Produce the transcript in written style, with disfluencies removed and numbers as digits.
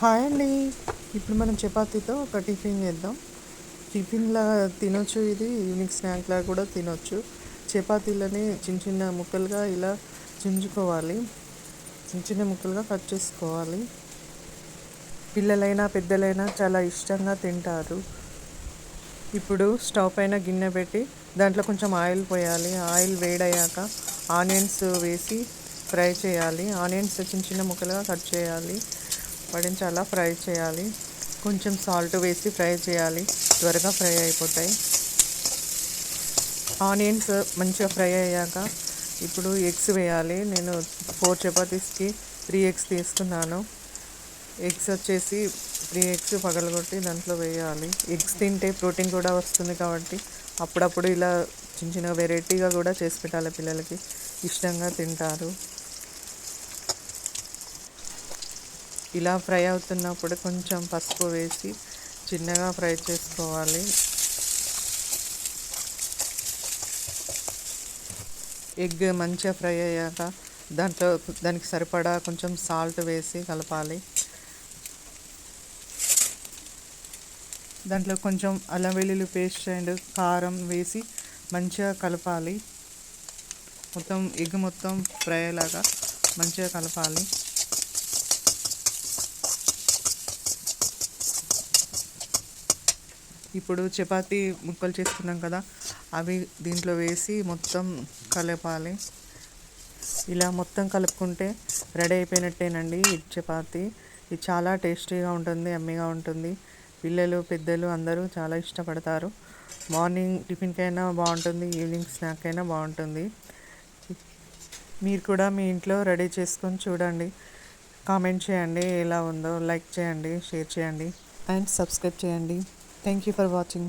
Hi అండి. ఇప్పుడు మనం చపాతీతో ఒక టిఫిన్ చేద్దాం. టిఫిన్‌లా తినొచ్చు, ఇది ఈవినింగ్ స్నాక్‌లా కూడా తినొచ్చు. చపాతీలని చిన్న చిన్న ముక్కలుగా ఇలా చించుకోవాలి. చిన్న చిన్న ముక్కలుగా కట్ చేసుకోవాలి. పిల్లలైనా పెద్దలైనా చాలా ఇష్టంగా తింటారు. ఇప్పుడు స్టవ్ పైన గిన్నె పెట్టి దాంట్లో కొంచెం ఆయిల్ పోయాలి. ఆయిల్ వేడయ్యాక ఆనియన్స్ వేసి ఫ్రై చేయాలి. ఆనియన్స్ చిన్న చిన్న ముక్కలుగా కట్ చేయాలి. వాటిని చాలా ఫ్రై చేయాలి. కొంచెం సాల్ట్ వేసి ఫ్రై చేయాలి. త్వరగా ఫ్రై అయిపోతాయి. ఆనియన్స్ మంచిగా ఫ్రై అయ్యాక ఇప్పుడు ఎగ్స్ వేయాలి. నేను 4 చపాతీస్కి 3 ఎగ్స్ తీసుకున్నాను. ఎగ్స్ వచ్చేసి 3 ఎగ్స్ పగలగొట్టి దాంట్లో వేయాలి. ఎగ్స్ తింటే ప్రోటీన్ కూడా వస్తుంది కాబట్టి అప్పుడప్పుడు ఇలా చిన్న చిన్న వెరైటీగా కూడా చేసి పెట్టాలి. పిల్లలకి ఇష్టంగా తింటారు. ఇలా ఫ్రై అవుతున్నప్పుడు కొంచెం పసుపు వేసి చిన్నగా ఫ్రై చేసుకోవాలి. ఎగ్ మంచిగా ఫ్రై అయ్యాక దానికి సరిపడా కొంచెం సాల్ట్ వేసి కలపాలి. దాంట్లో కొంచెం అల్లం వెల్లుల్లి పేస్ట్ అండ్ కారం వేసి మంచిగా కలపాలి. ఎగ్ మొత్తం ఫ్రై అయ్యేలాగా మంచిగా కలపాలి. ఇప్పుడు చపాతీ ముక్కలు చేసుకున్నాం కదా, అవి దీంట్లో వేసి మొత్తం కలపాలి. ఇలా మొత్తం కలుపుకుంటే రెడీ అయిపోయినట్టేనండి ఈ చపాతీ. ఇది చాలా టేస్టీగా ఉంటుంది, యమ్మీగా ఉంటుంది. పిల్లలు పెద్దలు అందరూ చాలా ఇష్టపడతారు. మార్నింగ్ టిఫిన్కైనా బాగుంటుంది, ఈవినింగ్ స్నాక్ అయినా బాగుంటుంది. మీరు కూడా మీ ఇంట్లో రెడీ చేసుకొని చూడండి. కామెంట్ చేయండి ఎలా ఉందో, లైక్ చేయండి, షేర్ చేయండి అండ్ సబ్స్క్రైబ్ చేయండి. Thank you for watching.